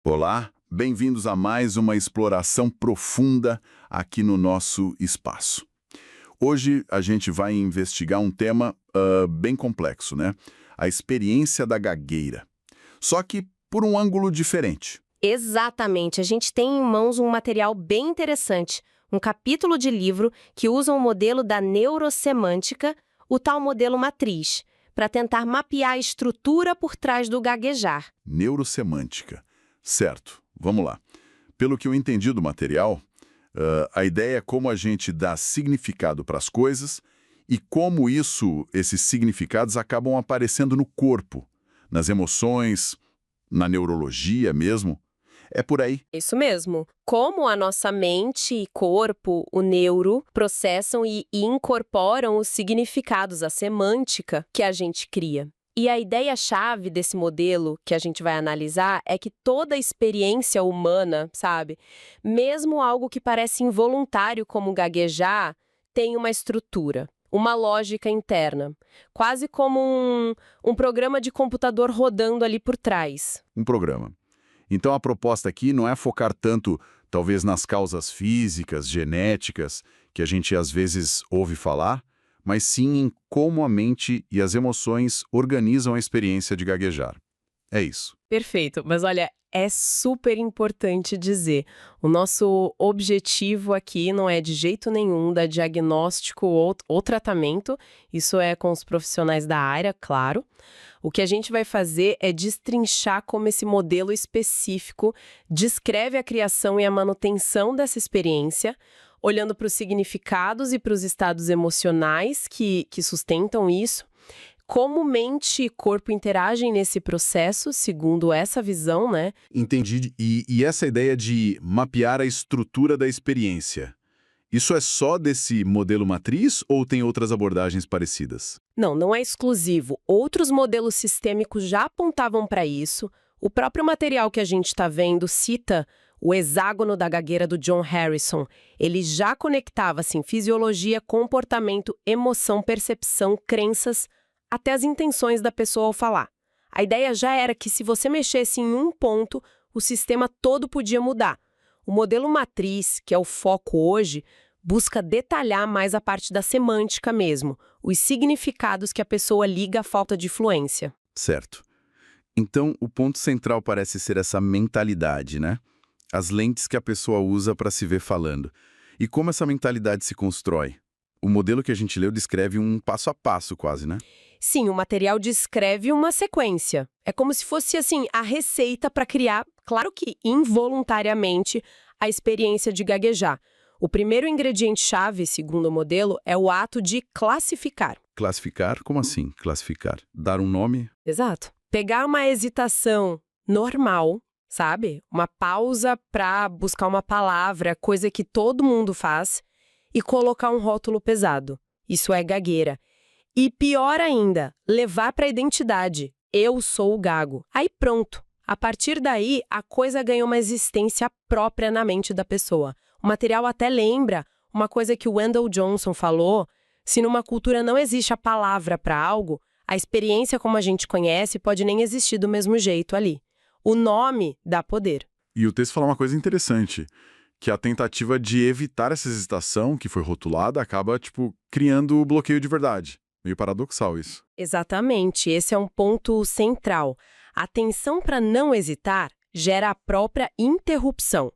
Olá, bem-vindos a mais uma exploração profunda aqui no nosso espaço. Hoje a gente vai investigar um tema bem complexo, né? A experiência da gagueira. Só que por um ângulo diferente. Exatamente. A gente tem em mãos um material bem interessante, um capítulo de livro que usa um modelo da neurosemântica, o tal modelo matriz, para tentar mapear a estrutura por trás do gaguejar. Neurosemântica. Certo, vamos lá. Pelo que eu entendi do material, a ideia é como a gente dá significado para as coisas e como esses significados acabam aparecendo no corpo, nas emoções, na neurologia mesmo. É por aí. Isso mesmo. Como a nossa mente e corpo, o neuro, processam e incorporam os significados, a semântica que a gente cria. E a ideia-chave desse modelo que a gente vai analisar é que toda experiência humana, sabe, mesmo algo que parece involuntário como gaguejar, tem uma estrutura, uma lógica interna, quase como um programa de computador rodando ali por trás. Um programa. Então a proposta aqui não é focar tanto, talvez, nas causas físicas, genéticas, que a gente às vezes ouve falar, mas sim em como a mente e as emoções organizam a experiência de gaguejar. É isso. Perfeito, mas olha, é super importante dizer, o nosso objetivo aqui não é de jeito nenhum dar diagnóstico ou tratamento, isso é com os profissionais da área, claro. O que a gente vai fazer é destrinchar como esse modelo específico descreve a criação e a manutenção dessa experiência, olhando para os significados e para os estados emocionais que sustentam isso, como mente e corpo interagem nesse processo, segundo essa visão, né? Entendi. E essa ideia de mapear a estrutura da experiência, isso é só desse modelo matriz ou tem outras abordagens parecidas? Não é exclusivo. Outros modelos sistêmicos já apontavam para isso. O próprio material que a gente está vendo cita o hexágono da gagueira do John Harrison. Ele já conectava, assim, fisiologia, comportamento, emoção, percepção, crenças, até as intenções da pessoa ao falar. A ideia já era que se você mexesse em um ponto, o sistema todo podia mudar. O modelo matriz, que é o foco hoje, busca detalhar mais a parte da semântica mesmo, os significados que a pessoa liga à falta de fluência. Certo. Então, o ponto central parece ser essa mentalidade, né? As lentes que a pessoa usa para se ver falando. E como essa mentalidade se constrói? O modelo que a gente leu descreve um passo a passo quase, né? Sim, o material descreve uma sequência. É como se fosse, assim, a receita para criar, claro que involuntariamente, a experiência de gaguejar. O primeiro ingrediente-chave, segundo o modelo, é o ato de classificar. Classificar? Como assim, classificar? Dar um nome? Exato. Pegar uma hesitação normal, sabe? Uma pausa para buscar uma palavra, coisa que todo mundo faz, e colocar um rótulo pesado. Isso é gagueira. E pior ainda, levar para a identidade. Eu sou o gago. Aí pronto. A partir daí, a coisa ganha uma existência própria na mente da pessoa. O material até lembra uma coisa que o Wendell Johnson falou: se numa cultura não existe a palavra para algo, a experiência como a gente conhece pode nem existir do mesmo jeito ali. O nome dá poder. E o texto fala uma coisa interessante, que a tentativa de evitar essa hesitação que foi rotulada acaba, criando o bloqueio de verdade. Meio paradoxal isso. Exatamente, esse é um ponto central. A atenção para não hesitar gera a própria interrupção.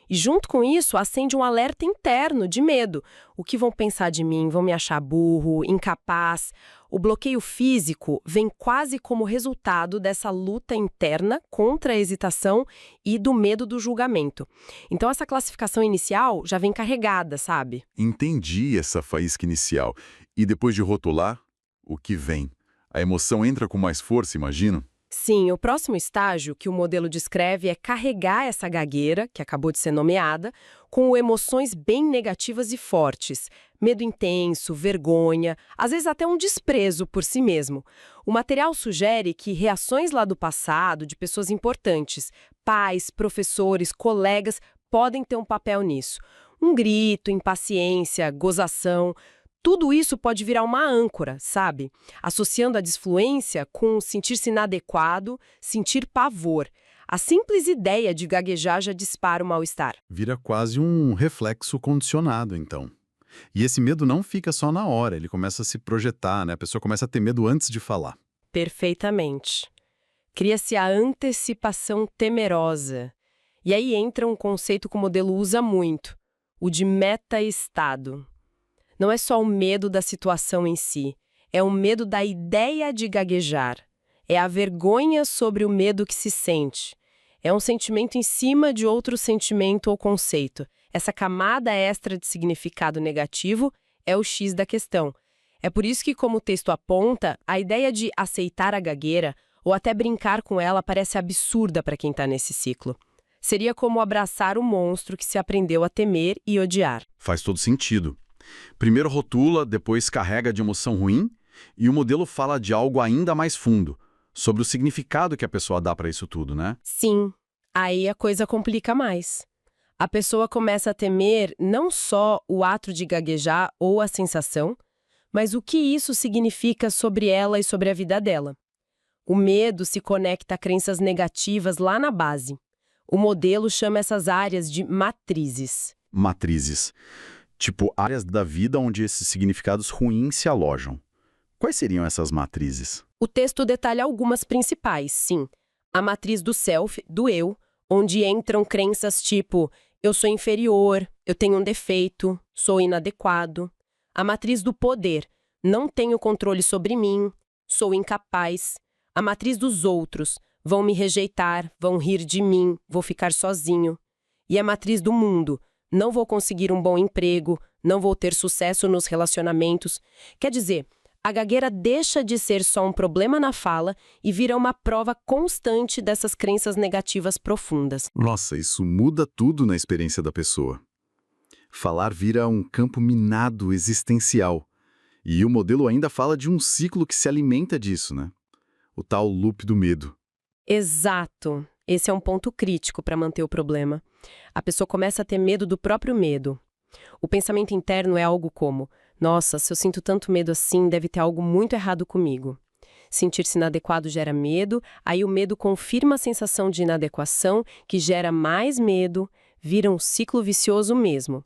E junto com isso, acende um alerta interno de medo. O que vão pensar de mim? Vão me achar burro, incapaz? O bloqueio físico vem quase como resultado dessa luta interna contra a hesitação e do medo do julgamento. Então essa classificação inicial já vem carregada, sabe? Entendi essa faísca inicial. E depois de rotular, o que vem? A emoção entra com mais força, imagino? Sim, o próximo estágio que o modelo descreve é carregar essa gagueira, que acabou de ser nomeada, com emoções bem negativas e fortes. Medo intenso, vergonha, às vezes até um desprezo por si mesmo. O material sugere que reações lá do passado, de pessoas importantes, pais, professores, colegas, podem ter um papel nisso. Um grito, impaciência, gozação. Tudo isso pode virar uma âncora, sabe? Associando a disfluência com sentir-se inadequado, sentir pavor. A simples ideia de gaguejar já dispara o mal-estar. Vira quase um reflexo condicionado, então. E esse medo não fica só na hora, ele começa a se projetar, né? A pessoa começa a ter medo antes de falar. Perfeitamente. Cria-se a antecipação temerosa. E aí entra um conceito que o modelo usa muito, o de meta-estado. Não é só o medo da situação em si, é o medo da ideia de gaguejar. É a vergonha sobre o medo que se sente. É um sentimento em cima de outro sentimento ou conceito. Essa camada extra de significado negativo é o X da questão. É por isso que, como o texto aponta, a ideia de aceitar a gagueira ou até brincar com ela parece absurda para quem está nesse ciclo. Seria como abraçar o monstro que se aprendeu a temer e odiar. Faz todo sentido. Primeiro rotula, depois carrega de emoção ruim, e o modelo fala de algo ainda mais fundo, sobre o significado que a pessoa dá para isso tudo, né? Sim, aí a coisa complica mais. A pessoa começa a temer não só o ato de gaguejar ou a sensação, mas o que isso significa sobre ela e sobre a vida dela. O medo se conecta a crenças negativas lá na base. O modelo chama essas áreas de matrizes. Matrizes. Tipo, áreas da vida onde esses significados ruins se alojam. Quais seriam essas matrizes? O texto detalha algumas principais, sim. A matriz do self, do eu, onde entram crenças tipo eu sou inferior, eu tenho um defeito, sou inadequado. A matriz do poder, não tenho controle sobre mim, sou incapaz. A matriz dos outros, vão me rejeitar, vão rir de mim, vou ficar sozinho. E a matriz do mundo, não vou conseguir um bom emprego, não vou ter sucesso nos relacionamentos. Quer dizer, a gagueira deixa de ser só um problema na fala e vira uma prova constante dessas crenças negativas profundas. Nossa, isso muda tudo na experiência da pessoa. Falar vira um campo minado existencial. E o modelo ainda fala de um ciclo que se alimenta disso, né? O tal loop do medo. Exato. Esse é um ponto crítico para manter o problema. A pessoa começa a ter medo do próprio medo. O pensamento interno é algo como: nossa, se eu sinto tanto medo assim, deve ter algo muito errado comigo. Sentir-se inadequado gera medo, aí o medo confirma a sensação de inadequação, que gera mais medo, vira um ciclo vicioso mesmo.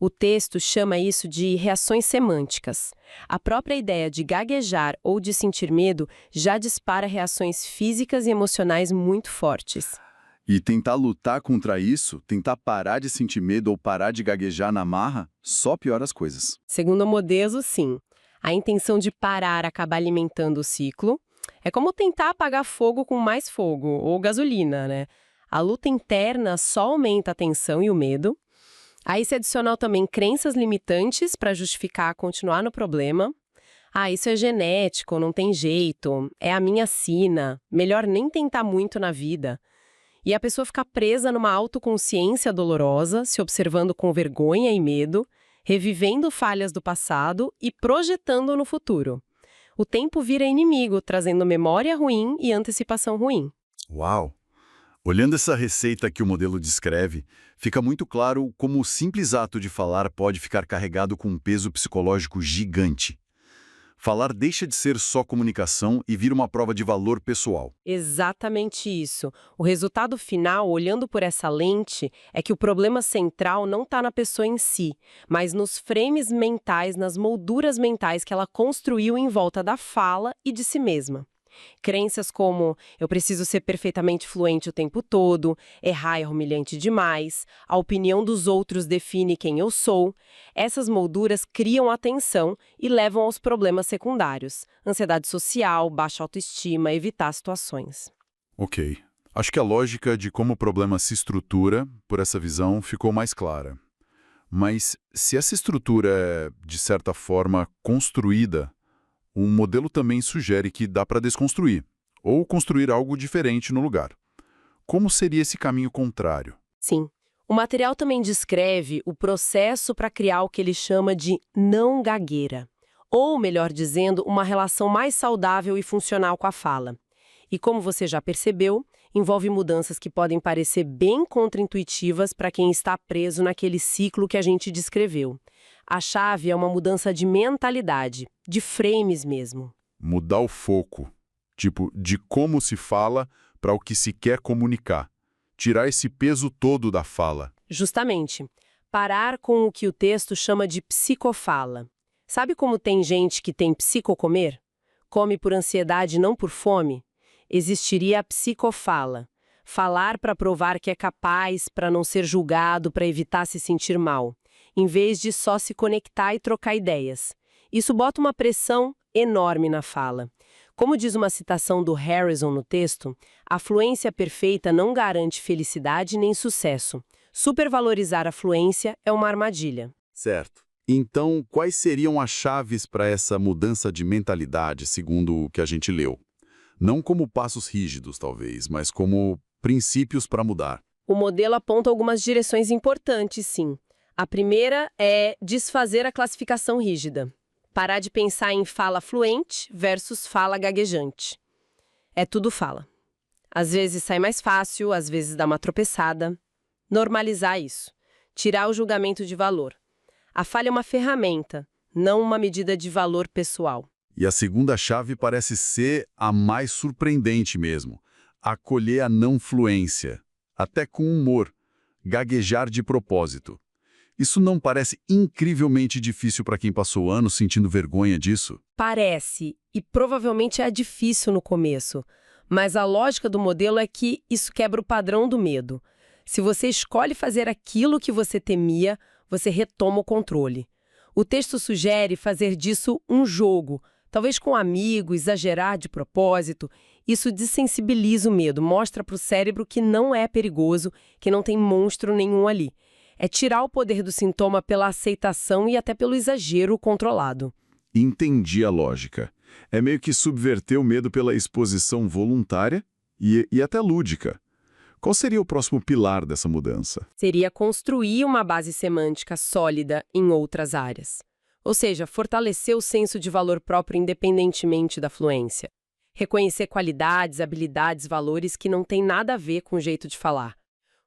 O texto chama isso de reações semânticas. A própria ideia de gaguejar ou de sentir medo já dispara reações físicas e emocionais muito fortes. E tentar lutar contra isso, tentar parar de sentir medo ou parar de gaguejar na marra, só piora as coisas. Segundo o Modesto, sim. A intenção de parar acaba alimentando o ciclo. É como tentar apagar fogo com mais fogo, ou gasolina, né? A luta interna só aumenta a tensão e o medo. Aí se adicionar também crenças limitantes para justificar continuar no problema. Ah, isso é genético, não tem jeito, é a minha sina, melhor nem tentar muito na vida. E a pessoa fica presa numa autoconsciência dolorosa, se observando com vergonha e medo, revivendo falhas do passado e projetando no futuro. O tempo vira inimigo, trazendo memória ruim e antecipação ruim. Uau! Olhando essa receita que o modelo descreve, fica muito claro como o simples ato de falar pode ficar carregado com um peso psicológico gigante. Falar deixa de ser só comunicação e vira uma prova de valor pessoal. Exatamente isso. O resultado final, olhando por essa lente, é que o problema central não está na pessoa em si, mas nos frames mentais, nas molduras mentais que ela construiu em volta da fala e de si mesma. Crenças como eu preciso ser perfeitamente fluente o tempo todo, errar é humilhante demais, a opinião dos outros define quem eu sou. Essas molduras criam a tensão e levam aos problemas secundários, ansiedade social, baixa autoestima, evitar situações. Ok. Acho que a lógica de como o problema se estrutura, por essa visão, ficou mais clara. Mas se essa estrutura é, de certa forma, construída, o modelo também sugere que dá para desconstruir, ou construir algo diferente no lugar. Como seria esse caminho contrário? Sim. O material também descreve o processo para criar o que ele chama de não gagueira, ou, melhor dizendo, uma relação mais saudável e funcional com a fala. E como você já percebeu, envolve mudanças que podem parecer bem contraintuitivas para quem está preso naquele ciclo que a gente descreveu. A chave é uma mudança de mentalidade, de frames mesmo. Mudar o foco, tipo, de como se fala para o que se quer comunicar. Tirar esse peso todo da fala. Justamente. Parar com o que o texto chama de psicofala. Sabe como tem gente que tem psicocomer? Come por ansiedade, não por fome? Existiria a psicofala. Falar para provar que é capaz, para não ser julgado, para evitar se sentir mal, em vez de só se conectar e trocar ideias. Isso bota uma pressão enorme na fala. Como diz uma citação do Harrison no texto, a fluência perfeita não garante felicidade nem sucesso. Supervalorizar a fluência é uma armadilha. Certo. Então, quais seriam as chaves para essa mudança de mentalidade, segundo o que a gente leu? Não como passos rígidos, talvez, mas como princípios para mudar. O modelo aponta algumas direções importantes, sim. A primeira é desfazer a classificação rígida. Parar de pensar em fala fluente versus fala gaguejante. É tudo fala. Às vezes sai mais fácil, às vezes dá uma tropeçada. Normalizar isso. Tirar o julgamento de valor. A fala é uma ferramenta, não uma medida de valor pessoal. E a segunda chave parece ser a mais surpreendente mesmo. Acolher a não fluência, até com humor, gaguejar de propósito. Isso não parece incrivelmente difícil para quem passou anos sentindo vergonha disso? Parece, e provavelmente é difícil no começo, mas a lógica do modelo é que isso quebra o padrão do medo. Se você escolhe fazer aquilo que você temia, você retoma o controle. O texto sugere fazer disso um jogo, talvez com amigos, exagerar de propósito. Isso desensibiliza o medo, mostra para o cérebro que não é perigoso, que não tem monstro nenhum ali. É tirar o poder do sintoma pela aceitação e até pelo exagero controlado. Entendi a lógica. É meio que subverter o medo pela exposição voluntária e até lúdica. Qual seria o próximo pilar dessa mudança? Seria construir uma base semântica sólida em outras áreas. Ou seja, fortalecer o senso de valor próprio independentemente da fluência. Reconhecer qualidades, habilidades, valores que não têm nada a ver com o jeito de falar.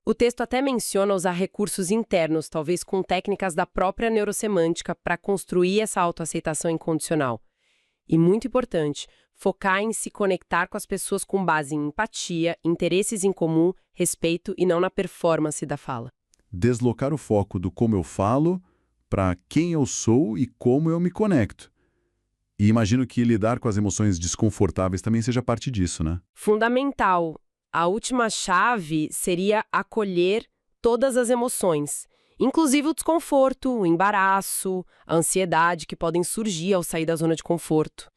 O texto até menciona usar recursos internos, talvez com técnicas da própria neurosemântica, para construir essa autoaceitação incondicional. E muito importante, focar em se conectar com as pessoas com base em empatia, interesses em comum, respeito e não na performance da fala. Deslocar o foco do como eu falo para quem eu sou e como eu me conecto. E imagino que lidar com as emoções desconfortáveis também seja parte disso, né? Fundamental. A última chave seria acolher todas as emoções, inclusive o desconforto, o embaraço, a ansiedade que podem surgir ao sair da zona de conforto.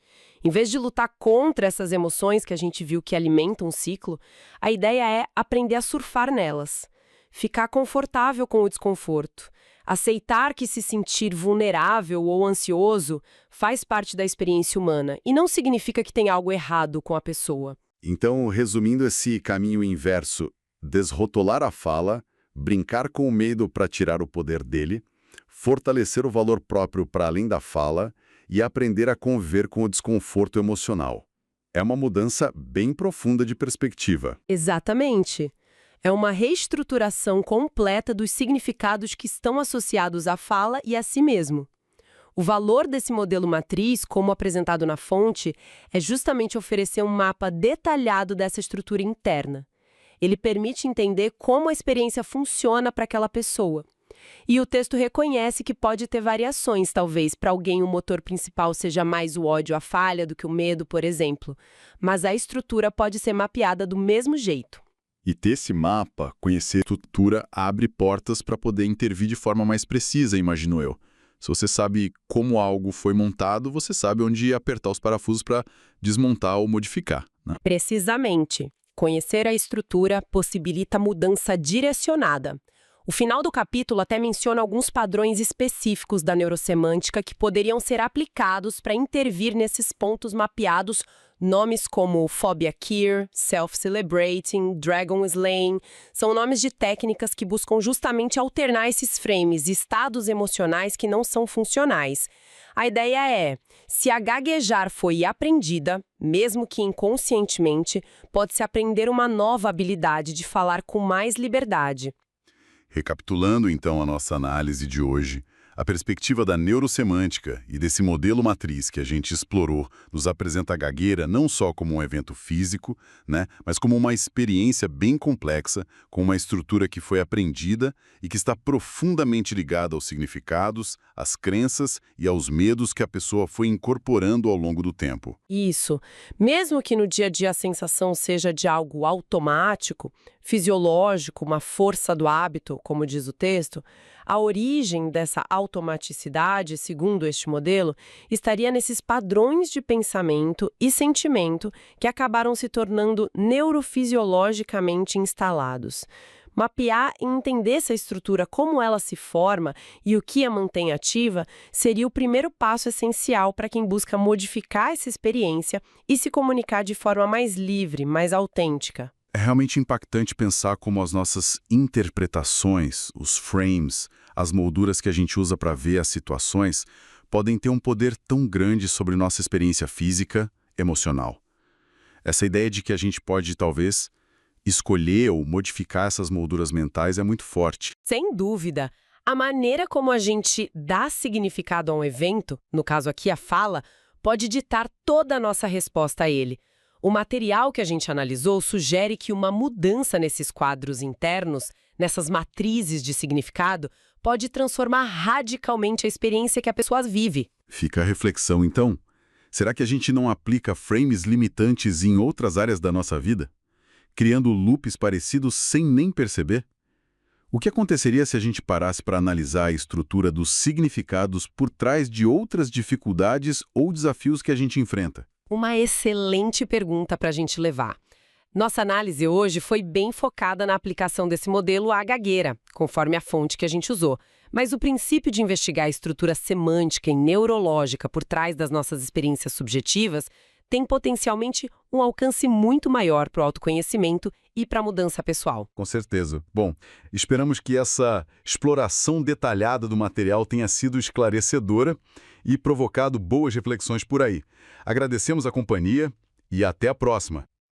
Em vez de lutar contra essas emoções que a gente viu que alimentam o ciclo, a ideia é aprender a surfar nelas, ficar confortável com o desconforto, aceitar que se sentir vulnerável ou ansioso faz parte da experiência humana e não significa que tem algo errado com a pessoa. Então, resumindo esse caminho inverso, desrotolar a fala, brincar com o medo para tirar o poder dele, fortalecer o valor próprio para além da fala e aprender a conviver com o desconforto emocional. É uma mudança bem profunda de perspectiva. Exatamente. É uma reestruturação completa dos significados que estão associados à fala e a si mesmo. O valor desse modelo matriz, como apresentado na fonte, é justamente oferecer um mapa detalhado dessa estrutura interna. Ele permite entender como a experiência funciona para aquela pessoa. E o texto reconhece que pode ter variações, talvez para alguém o motor principal seja mais o ódio à falha do que o medo, por exemplo. Mas a estrutura pode ser mapeada do mesmo jeito. E ter esse mapa, conhecer a estrutura, abre portas para poder intervir de forma mais precisa, imagino eu. Se você sabe como algo foi montado, você sabe onde apertar os parafusos para desmontar ou modificar, né? Precisamente. Conhecer a estrutura possibilita mudança direcionada. O final do capítulo até menciona alguns padrões específicos da neurosemântica que poderiam ser aplicados para intervir nesses pontos mapeados, nomes como Phobia Cure, Self-Celebrating, Dragon Slaying, são nomes de técnicas que buscam justamente alternar esses frames, estados emocionais que não são funcionais. A ideia é, se a gaguejar foi aprendida, mesmo que inconscientemente, pode-se aprender uma nova habilidade de falar com mais liberdade. Recapitulando, então, a nossa análise de hoje, A perspectiva da neurosemântica e desse modelo matriz que a gente explorou nos apresenta a gagueira não só como um evento físico, né, mas como uma experiência bem complexa, com uma estrutura que foi aprendida e que está profundamente ligada aos significados, às crenças e aos medos que a pessoa foi incorporando ao longo do tempo. Isso. Mesmo que no dia a dia a sensação seja de algo automático, fisiológico, uma força do hábito, como diz o texto, a origem dessa automaticidade, segundo este modelo, estaria nesses padrões de pensamento e sentimento que acabaram se tornando neurofisiologicamente instalados. Mapear e entender essa estrutura, como ela se forma e o que a mantém ativa, seria o primeiro passo essencial para quem busca modificar essa experiência e se comunicar de forma mais livre, mais autêntica. É realmente impactante pensar como as nossas interpretações, os frames, as molduras que a gente usa para ver as situações, podem ter um poder tão grande sobre nossa experiência física, emocional. Essa ideia de que a gente pode, talvez, escolher ou modificar essas molduras mentais é muito forte. Sem dúvida, a maneira como a gente dá significado a um evento, no caso aqui a fala, pode ditar toda a nossa resposta a ele. O material que a gente analisou sugere que uma mudança nesses quadros internos, nessas matrizes de significado, pode transformar radicalmente a experiência que a pessoa vive. Fica a reflexão, então. Será que a gente não aplica frames limitantes em outras áreas da nossa vida? Criando loops parecidos sem nem perceber? O que aconteceria se a gente parasse para analisar a estrutura dos significados por trás de outras dificuldades ou desafios que a gente enfrenta? Uma excelente pergunta para a gente levar. Nossa análise hoje foi bem focada na aplicação desse modelo à gagueira, conforme a fonte que a gente usou. Mas o princípio de investigar a estrutura semântica e neurológica por trás das nossas experiências subjetivas tem potencialmente um alcance muito maior para o autoconhecimento e para a mudança pessoal. Com certeza. Bom, esperamos que essa exploração detalhada do material tenha sido esclarecedora e provocado boas reflexões por aí. Agradecemos a companhia e até a próxima.